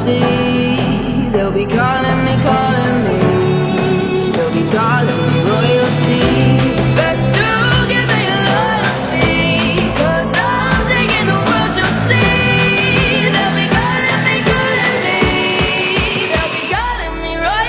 royalty. They'll be calling me, calling me. They'll be calling me royalty. Best to give me loyalty, 'cause I'm taking the world, you'll see. They'll be calling me, calling me. They'll be calling me royalty.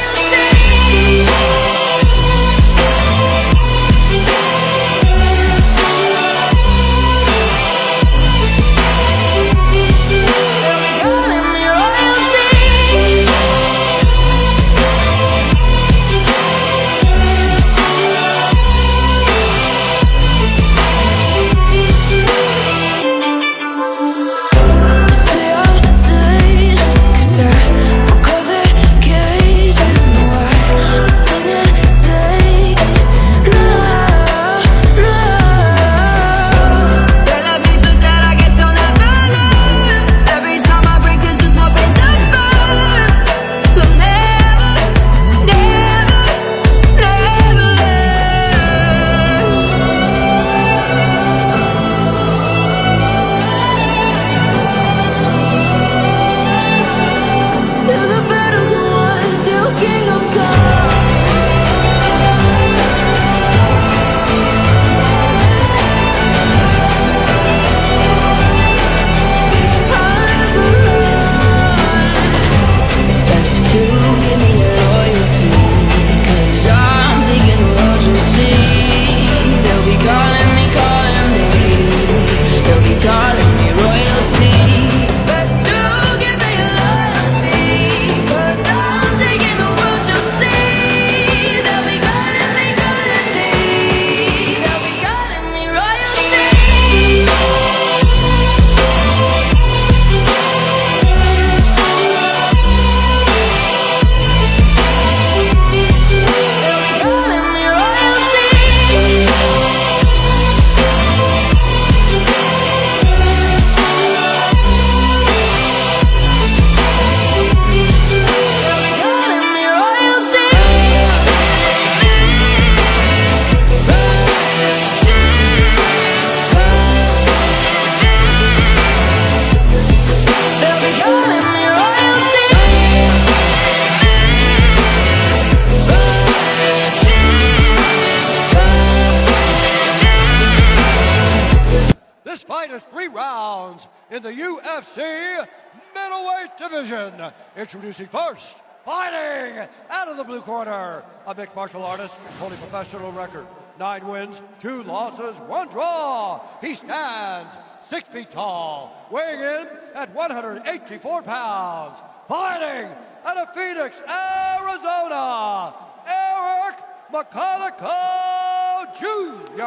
This fight is 3 rounds in the UFC middleweight division. Introducing first, fighting out of the blue corner, a mixed martial artist, holding professional record, 9 wins, 2 losses, 1 draw. He stands 6 feet tall, weighing in at 184 pounds. Fighting out of Phoenix, Arizona, Eric McConico Jr.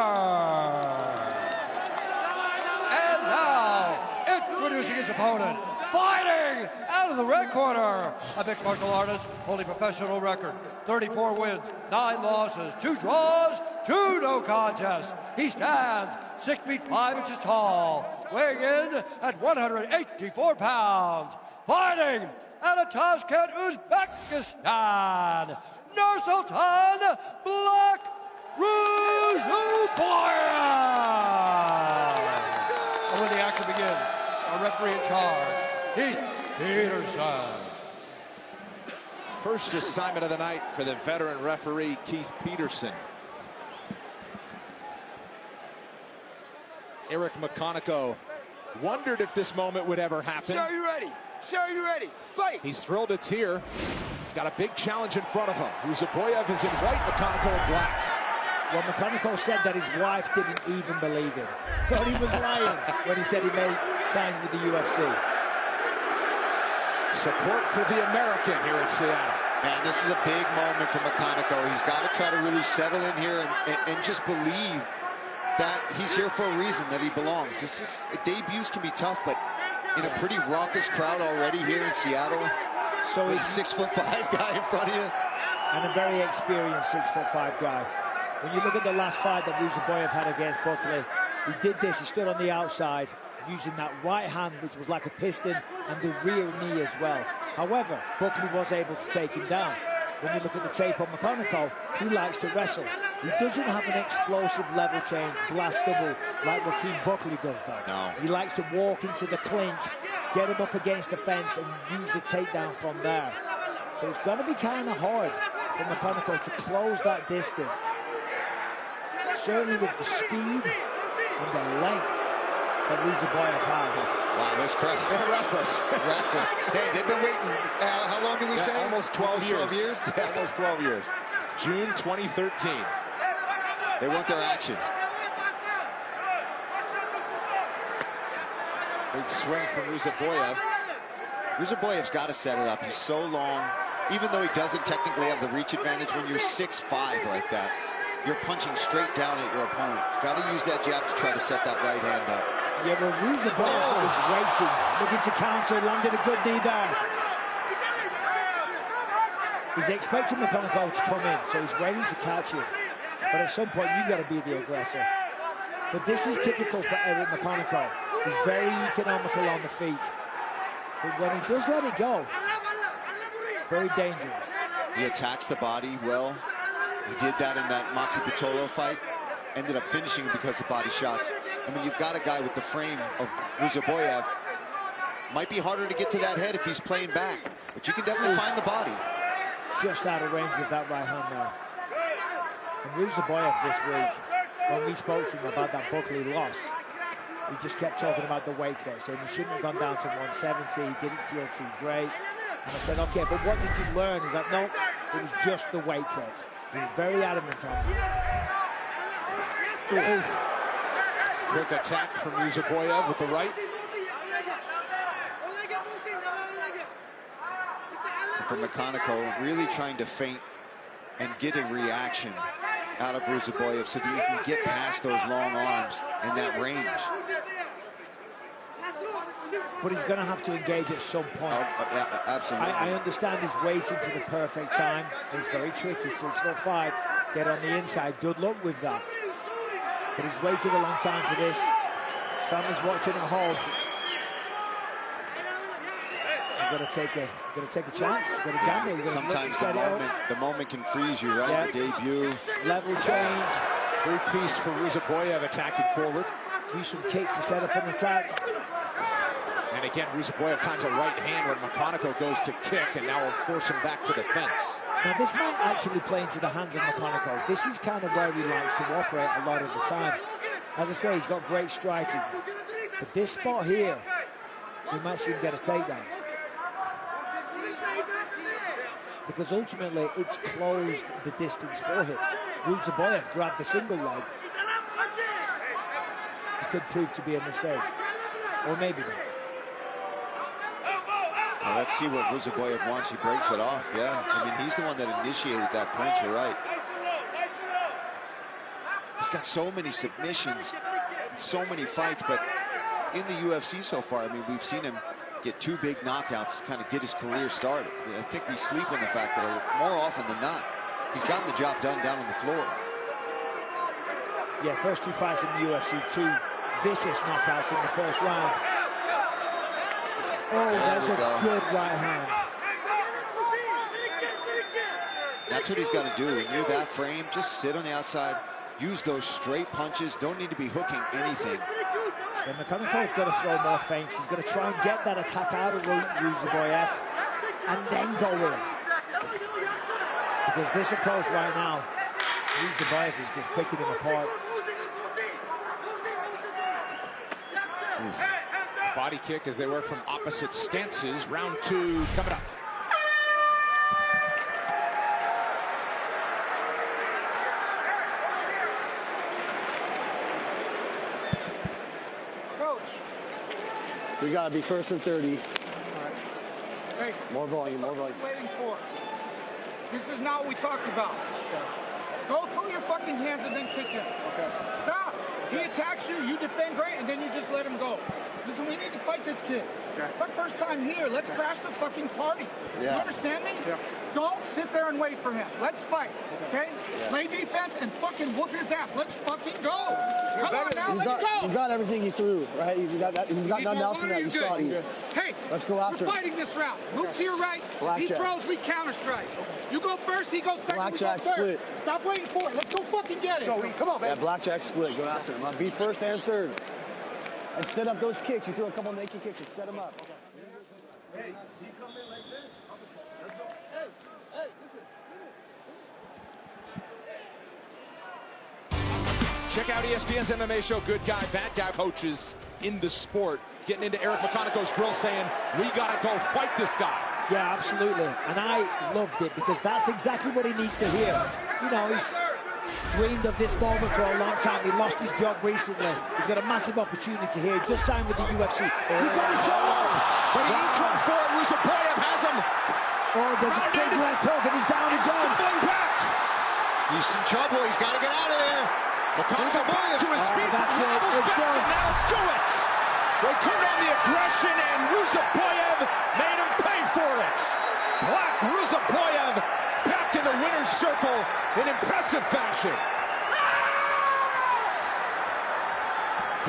And now, introducing his opponent, fighting out of the red corner, a mixed martial artist holding professional record, 34 wins, 9 losses, 2 draws, 2 no contests. He stands 6 feet 5 inches tall, weighing in at 184 pounds. Fighting out of Tashkent, Uzbekistan, Nursulton, Black Ruziboev. And when the action begins, a referee in charge, Keith Peterson. First assignment of the night for the veteran referee, Keith Peterson. Eric McConico wondered if this moment would ever happen. Sir, you ready? Sir, you ready? Fight! He's thrilled it's here. He's got a big challenge in front of him. Ruziboev is in white, McConico in black. Well, McConico said that his wife didn't even believe him. Thought he was lying when he said he made signs with the UFC. Support for the American here in Seattle. Man, this is a big moment for McConico. He's got to try to really settle in here and just believe that he's here for a reason, that he belongs. Debuts can be tough, but in a pretty raucous crowd already here in Seattle. So he's a 6'5" guy in front of you. And a very experienced 6'5" guy. When you look at the last fight that Ruziboev had against Buckley, he did this, he stood on the outside, using that right hand, which was like a piston, and the rear knee as well. However, Buckley was able to take him down. When you look at the tape on McConico, he likes to wrestle. He doesn't have an explosive level change, blast double, like Joaquin Buckley does, though. No. He likes to walk into the clinch, get him up against the fence, and use the takedown from there. So it's going to be kind of hard for McConico to close that distance. Certainly with the speed and the length that Ruziboev has. Wow, this crowd. They're restless. Restless. Hey, they've been waiting. How long did we say? Almost 12 years. 12 years? Almost 12 years. June 2013. They want their action. Big swing from Ruziboev. Ruziboev's got to set it up. He's so long. Even though he doesn't technically have the reach advantage, when you're 6'5" like that, you're punching straight down at your opponent. You've got to use that jab to try to set that right hand up. Yeah, but Ruziboev was waiting, looking to counter, landed a good knee there. He's expecting McConico to come in, so he's waiting to catch him. But at some point, you've got to be the aggressor. But this is typical for Eric McConico. He's very economical on the feet. But when he does let it go, very dangerous. He attacks the body well. He did that in that Maki Pitolo fight. Ended up finishing because of body shots. I mean, you've got a guy with the frame of Ruziboev. Might be harder to get to that head if he's playing back, but you can definitely find the body. Just out of range with that right hand there. And Ruziboev this week, when we spoke to him about that Buckley loss, he just kept talking about the weight cut, saying he shouldn't have gone down to 170, he didn't feel too great. And I said, okay, but what did you learn? He's like, no, it was just the weight cut. He was very adamant on that. Quick attack from Ruziboev with the right. And for McConico, really trying to feint and get a reaction out of Ruziboev so that you can get past those long arms and that range. But he's going to have to engage at some point. Yeah, absolutely. I understand he's waiting for the perfect time. It's very tricky, 6'5", get on the inside. Good luck with that. But he's waited a long time for this. His family's watching at home. You've got to take a chance. You've got to gamble. You've got to Sometimes set it up. the moment can freeze you, right? Yeah. Your debut. Level change. Great piece for Ruziboev attacking forward. Use some kicks to set up an attack. And again, Ruziboev times a right hand when McConico goes to kick, and now will force him back to the fence. Now, this might actually play into the hands of McConico. This is kind of where he likes to operate a lot of the time. As I say, he's got great striking. But this spot here, we might see him get a takedown. Because ultimately, it's closed the distance for him. Ruziboev grabbed the single leg. It could prove to be a mistake. Or maybe not. Well, let's see what Ruziboev wants. He breaks it off. Yeah, I mean, he's the one that initiated that clinch. You're right. He's got so many submissions, so many fights, but in the UFC so far, I mean, we've seen him get 2 big knockouts to kind of get his career started. I think we sleep on the fact that more often than not, he's gotten the job done down on the floor. Yeah, first 2 fights in the UFC, 2 vicious knockouts in the first round. Oh, that's a good right hand. That's what he's got to do. When you're that frame, just sit on the outside, use those straight punches. Don't need to be hooking anything. And McConico's got to throw more feints. He's got to try and get that attack out of Ruziboev and then go in. Because this approach right now, Ruziboev is just picking him apart. Body kick as they work from opposite stances. Round 2 coming up. We got to be first and 30. Hey, More volume, more what are volume. you waiting for? This is not what we talked about. Go throw your fucking hands and then kick him. Okay. Stop. He attacks you, you defend great, and then you just let him go. Listen, we need to fight this kid. Okay. It's our first time here. Let's crash the fucking party. Yeah. You understand me? Yeah. Don't sit there and wait for him. Let's fight, okay? Play defense and fucking whoop his ass. Let's fucking go. Come on now, let's go. He's got everything he threw, right? He's got that. He's got Need nothing more, else in what are that. You good? saw it. Hey, Let's go after we're him. fighting this round. Move to your right. Black He check. throws, we counter strike. You go first, he goes second, Blackjack we go third. split. Stop waiting for it. Let's go fucking get it. Come on, Yeah, man. blackjack split. Go after him. Be first and third. And set up those kicks. You throw a couple naked kicks and set them up. Hey, he come in like this. Let's go. Hey, listen. Check out ESPN's MMA show, Good Guy, Bad Guy, coaches in the sport getting into Eric McConico's grill saying, we got to go fight this guy. Yeah, absolutely. And I loved it because that's exactly what he needs to hear. You know, he's dreamed of this moment for a long time. He lost his job recently. He's got a massive opportunity here. He just signed with the UFC. We've got his job. But he eats one for it. Ruziboev has him. Oh, there's a big left hook and he's down again. Stumbling back. He's in trouble. He's got to get out of there. McConico back to his feet. That's it. Wobbles It's back, done. and that'll do it. They turned on the aggression, and Ruziboev made him pay for it. Black Ruziboev back in the winner's circle in impressive fashion.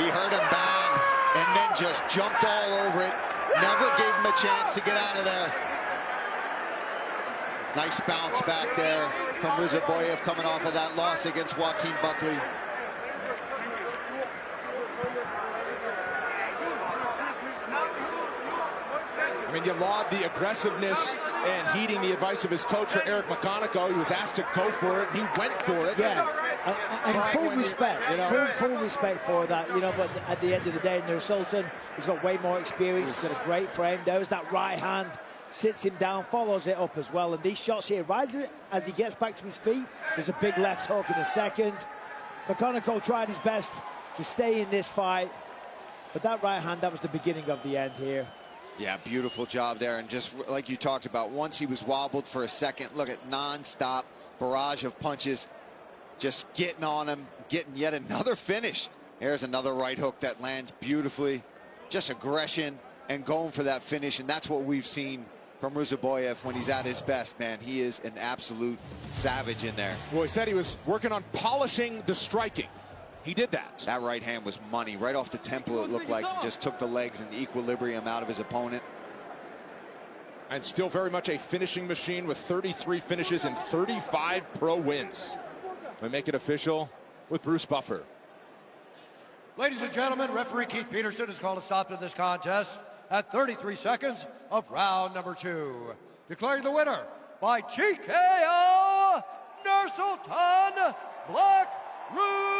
He heard him bang and then just jumped all over it. Never gave him a chance to get out of there. Nice bounce back there from Ruziboev coming off of that loss against Joaquin Buckley. I mean, you laud the aggressiveness and heeding the advice of his coach, Eric McConico. He was asked to go for it. He went for it. Yeah, and full respect, you know, full respect for that, you know, but at the end of the day, Nursulton, he's got way more experience, he's got a great frame. There's that right hand, sits him down, follows it up as well, and these shots here, rises as he gets back to his feet. There's a big left hook in a second. McConico tried his best to stay in this fight, but that right hand, that was the beginning of the end here. Yeah, beautiful job there. And just like you talked about, once he was wobbled for a second, look at non-stop barrage of punches, just getting on him, getting yet another finish. There's another right hook that lands beautifully. Just aggression and going for that finish. And that's what we've seen from Ruziboev when he's at his best, man. He is an absolute savage in there. Well, he said he was working on polishing the striking. He did that. That right hand was money. Right off the temple, it looked like he just took the legs and the equilibrium out of his opponent. And still very much a finishing machine with 33 finishes and 35 pro wins. We make it official with Bruce Buffer. Ladies and gentlemen, referee Keith Peterson has called a stop to this contest at 33 seconds of round number 2. Declaring the winner by TKO, Nursulton Black Ruziboev.